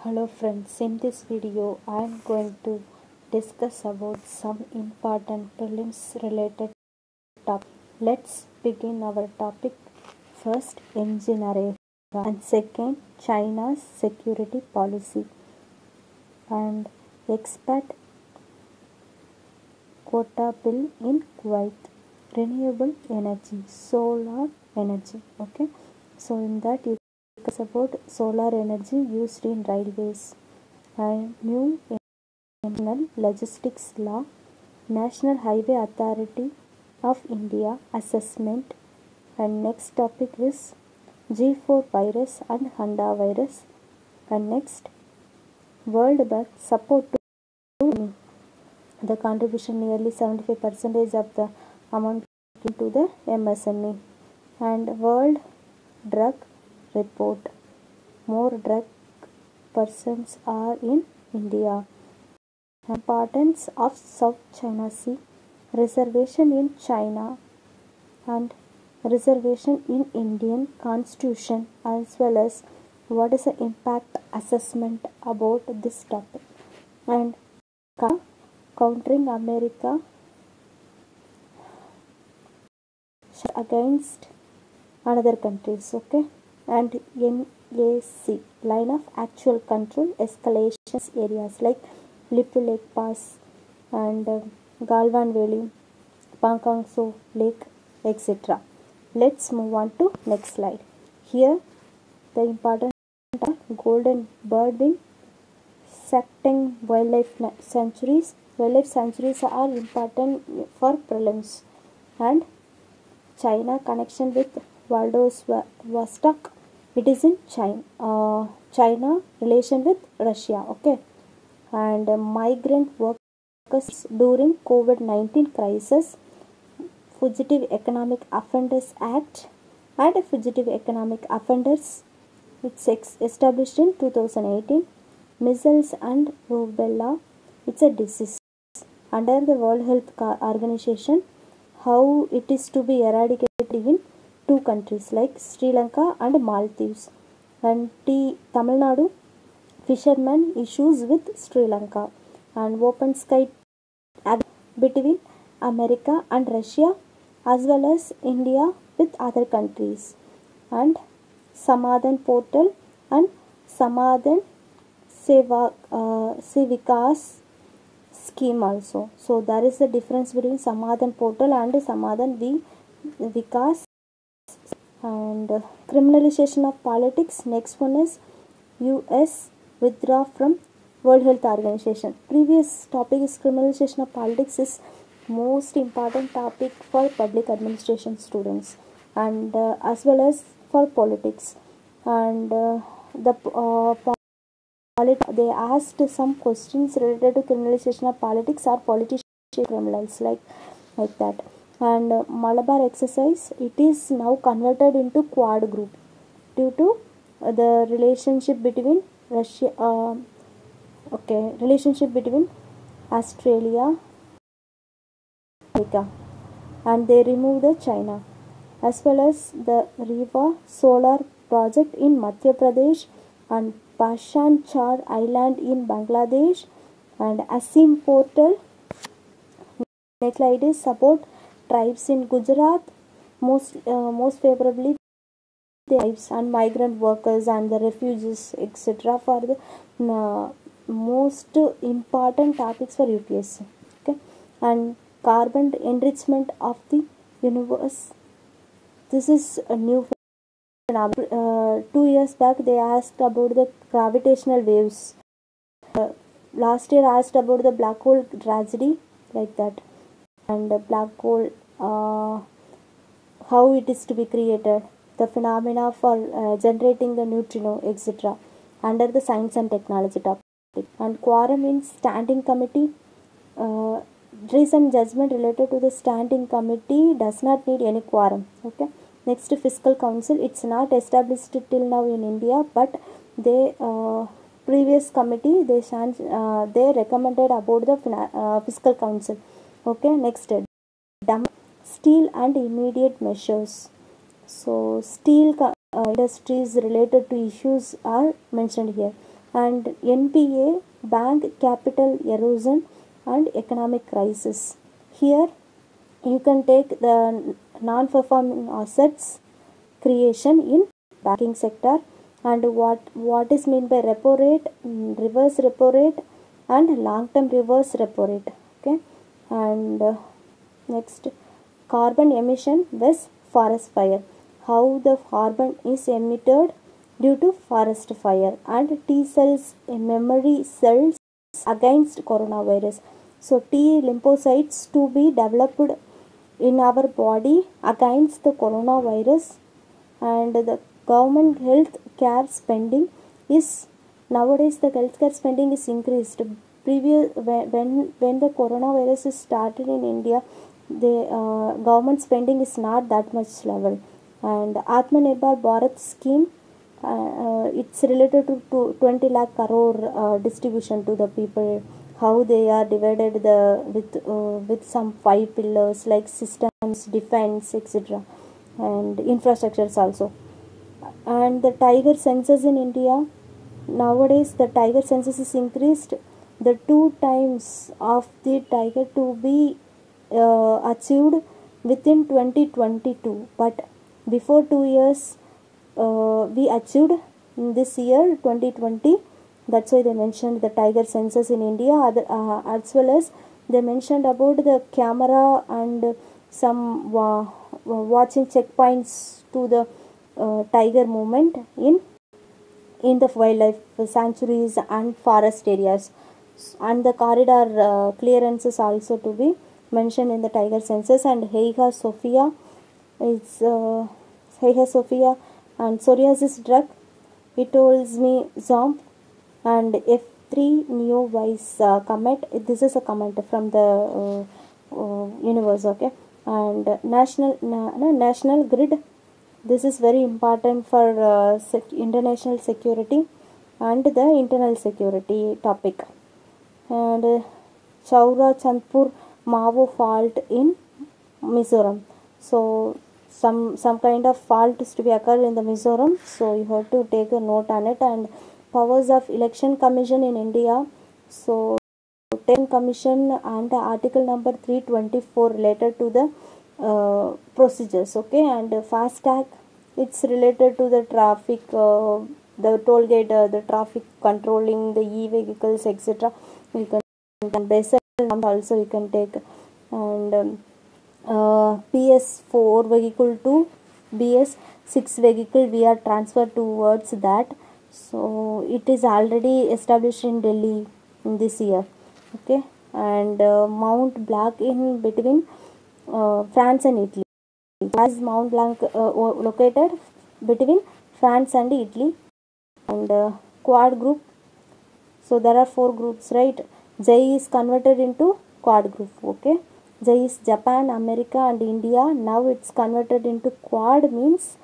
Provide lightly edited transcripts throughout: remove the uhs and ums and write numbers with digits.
Hello friends, in this video I am going to discuss about some important prelims related topics. Let's begin our topic. First, engine array, and second, China's security policy, and expat quota bill in Kuwait, renewable energy, solar energy. Okay, so in that you discuss about solar energy used in railways and new National Logistics Law, National Highway Authority of India assessment, and next topic is G4 virus and Handa virus, and next World Bank support to the contribution nearly 75% of the amount to the MSME, and World Drug Report, more drug persons are in India. Importance of South China Sea, reservation in China and reservation in Indian Constitution, as well as what is the impact assessment about this topic, and countering America against another countries. Okay, and NAC, line of actual control escalations areas like Lipu Lake Pass and Galwan Valley, Pangkangso Lake, etc. Let's move on to next slide. Here the important are golden birdwing, Sakteng wildlife sanctuaries. Wildlife sanctuaries are important for prelims, and China connection with Vladivostok. It is in China relation with Russia. Okay, and migrant workers during COVID-19 crisis, Fugitive Economic Offenders Act, and Fugitive Economic Offenders. It's established in 2018. Measles and rubella. It's a disease under the World Health Organization. How it is to be eradicated in two countries like Sri Lanka and Maldives, and Tamil Nadu fishermen issues with Sri Lanka, and open sky between America and Russia, as well as India with other countries, and Samadhan portal and Samadhan Sevikas scheme also. So there is a difference between Samadhan portal and Samadhan Vikas, and criminalization of politics. Next one is US withdraw from World Health Organization. Previous topic is criminalization of politics is most important topic for public administration students, and as well as for politics, and they asked some questions related to criminalization of politics or politician criminals like that, and Malabar exercise, it is now converted into Quad group due to the relationship between relationship between Australia, America, and they remove the China, as well as the Riva solar project in Madhya Pradesh, and Pashan Char Island in Bangladesh, and Asim portal. Next slide is support tribes in Gujarat, most favorably the tribes and migrant workers and the refugees, etc. for the most important topics for UPSC. Okay, and carbon enrichment of the universe. This is a new phenomenon. 2 years back they asked about the gravitational waves. Last year asked about the black hole tragedy, like that, and the black hole, how it is to be created, the phenomena for generating the neutrino, etc. under the science and technology topic. And quorum in standing committee. Recent judgment related to the standing committee does not need any quorum. Okay. Next, fiscal council. It's not established till now in India, but they previous committee they recommended about the fiscal council. Okay. Next, steel and immediate measures. So steel industries related to issues are mentioned here. and NPA, bank capital erosion and economic crisis. Here you can take the non-performing assets creation in banking sector, and what is meant by repo rate, reverse repo rate and long term reverse repo rate. Okay, and next, carbon emission vs forest fire, how the carbon is emitted due to forest fire, and T cells memory cells against coronavirus. So T lymphocytes to be developed in our body against the coronavirus. And the government health care spending is, nowadays the healthcare spending is increased. Previous, when the coronavirus is started in India, the government spending is not that much level. And Atmanirbhar Bharat scheme, it's related to 20 lakh crore distribution to the people, how they are divided with some 5 pillars like systems, defense, etc., and infrastructures also. And the tiger census in India, nowadays the tiger census is increased, the 2 times of the tiger to be achieved within 2022, but before 2 years we achieved in this year 2020. That's why they mentioned the tiger census in India. As well as they mentioned about the camera and some watching checkpoints to the tiger movement in the wildlife sanctuaries and forest areas, and the corridor clearances also to be mentioned in the tiger census. And Hagia Sophia is Hagia Sophia and psoriasis drug, it holds me Zomp, and F3 Neowise comet. This is a comment from the universe. Okay, and national grid. This is very important for international security and the internal security topic. And Chaura Chandpur Mavo fault in Mizoram. So some kind of fault is to be occurred in the Mizoram, so you have to take a note on it. And powers of election commission in India, so commission and article number 324 related to the procedures. Okay, and fast tag, it's related to the traffic, the toll gate, the traffic controlling the e-vehicles, etc. You can basal also you can take. And PS4 vehicle to BS6 vehicle we are transferred towards that. So it is already established in Delhi in this year. Okay, and Mount Blanc in between France and Italy. As Mount Blanc located between France and Italy. And Quad group, so there are 4 groups, right? J is converted into Quad group. Okay, J is Japan, America and India. Now it's converted into Quad, means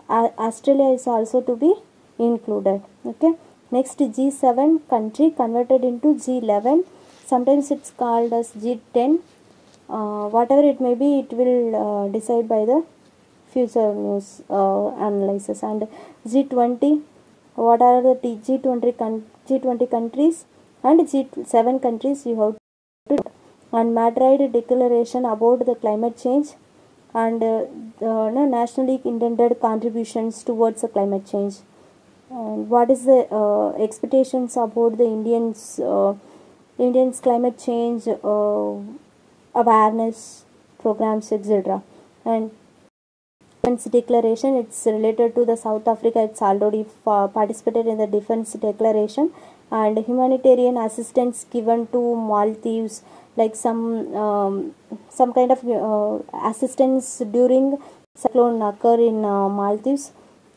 Australia is also to be included. Okay, next G7 country converted into G11. Sometimes it's called as G10. Whatever it may be, it will decide by the future news analysis. And G20, what are the G20 countries and G7 countries you have to do. And Madrid declaration about the climate change and nationally intended contributions towards the climate change. And what is the expectations about the Indians climate change awareness programs, etc. And defense declaration, it's related to the South Africa, it's already participated in the defense declaration. And humanitarian assistance given to Maldives, like some kind of assistance during cyclone occur in Maldives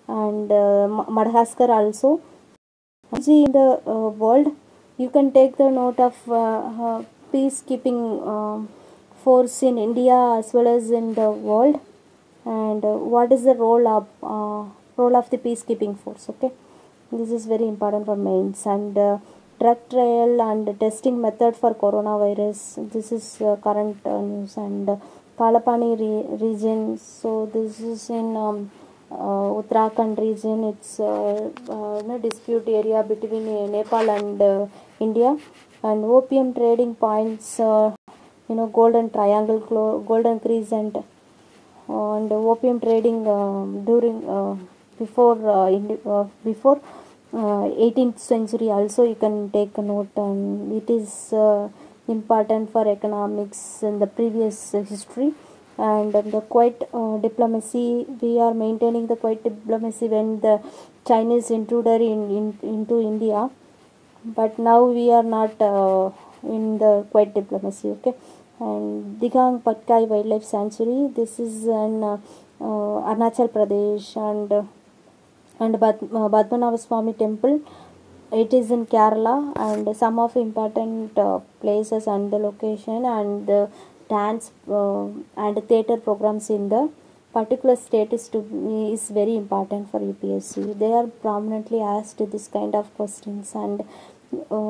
and Madagascar also. In the world, you can take the note of peacekeeping force in India as well as in the world. And what is the role of the peacekeeping force? Okay, this is very important for mains. And drug trial and testing method for coronavirus, this is current news. And Kalapani region, so this is in Uttarakhand region. It's dispute area between Nepal and India. And opium trading points, golden triangle, golden crescent, and opium trading during before 18th century also you can take a note, and it is important for economics in the previous history. And the Kuwait diplomacy, we are maintaining the Kuwait diplomacy when the Chinese intruder into India, but now we are not in the Kuwait diplomacy. Okay. And Digang Patkai Wildlife Sanctuary, this is in Arunachal Pradesh. And Padmanabha Swami Temple, it is in Kerala. And some of important places and the location and the dance and theatre programs in the particular state is very important for UPSC. They are prominently asked this kind of questions. And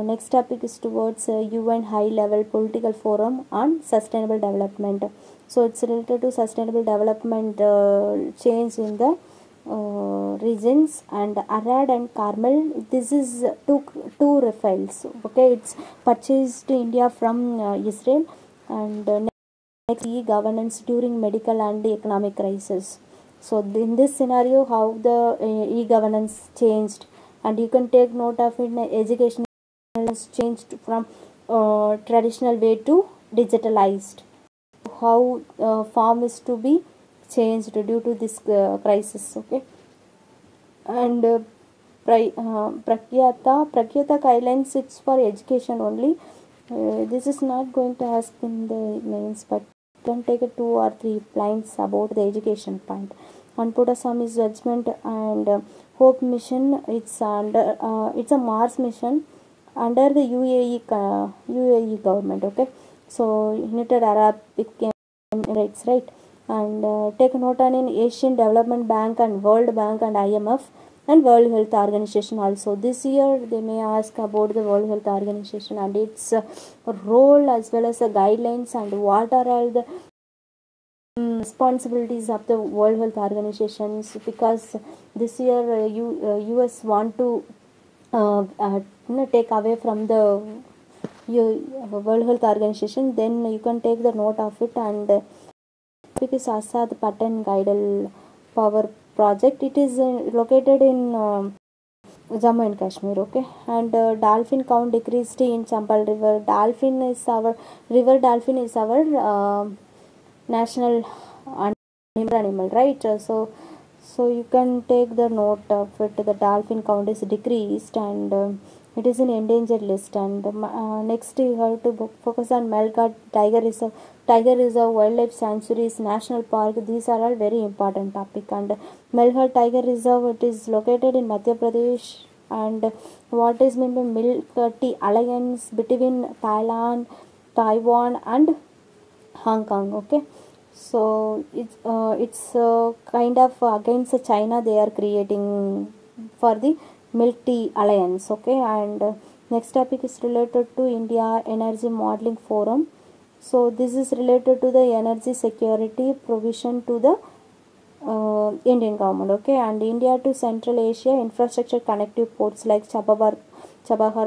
next topic is towards UN High Level Political Forum on Sustainable Development. So it's related to sustainable development change in the regions. And Arad and Carmel, this is two Rafales. Okay, it's purchased India from Israel. And next, e-governance during medical and economic crisis. So in this scenario, how the e-governance changed, and you can take note of it. Education has changed from traditional way to digitalized. How farm is to be changed due to this crisis. Okay. And Prakyata Islands, it's for education only. This is not going to ask in the mains, but you can take 2 or 3 lines about the education point. On Puttaswami's Judgment and Hope Mission, it's a Mars mission under the UAE government. Okay, so United Arab Emirates, right? And take note on in Asian Development Bank and World Bank and IMF and World Health Organization also. This year they may ask about the World Health Organization and its role as well as the guidelines and what are all the responsibilities of the World Health Organizations, because this year US want to take away from the World Health Organization. Then you can take the note of it. And topic is Assad Patan Tidal Power Project. It is located in Jammu and Kashmir. Okay. And dolphin count decreased in Chambal River. Dolphin is our national animal, right? So you can take the note of it. The dolphin count is decreased, and it is in endangered list. And next you have to focus on Melghat Tiger Reserve, Wildlife Sanctuaries, National Park. These are all very important topic. And Melghat Tiger Reserve, it is located in Madhya Pradesh. And what is meant by Milk-Tea Alliance between Thailand, Taiwan and Hong Kong. Okay. So it's kind of against China they are creating for the Milk Tea Alliance. Okay. And next topic is related to India Energy Modeling Forum. So this is related to the energy security provision to the Indian government. Okay. And India to Central Asia infrastructure connective ports like Chabahar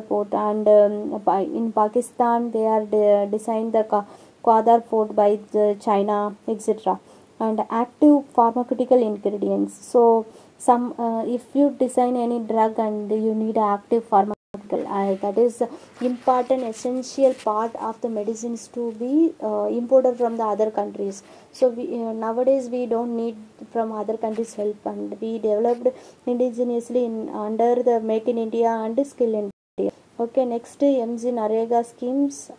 port. And in Pakistan they are designed the Kwadar Fort by China, etc. And active pharmaceutical ingredients. So some if you design any drug and you need active pharmaceutical, that is important essential part of the medicines to be imported from the other countries. So nowadays we don't need from other countries help, and we developed indigenously under the Make in India and Skill India. Okay, next MG Narega schemes,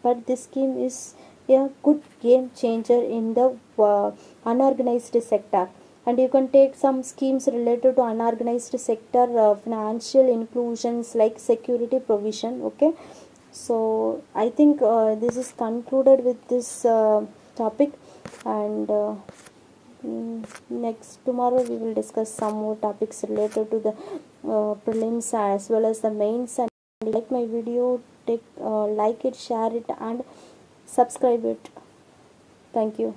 but this scheme is a good game changer in the unorganized sector. And you can take some schemes related to unorganized sector financial inclusions like security provision. Okay, so I think this is concluded with this topic. And next tomorrow we will discuss some more topics related to the prelims as well as the mains. And like my video, take like it, share it and subscribe it. Thank you.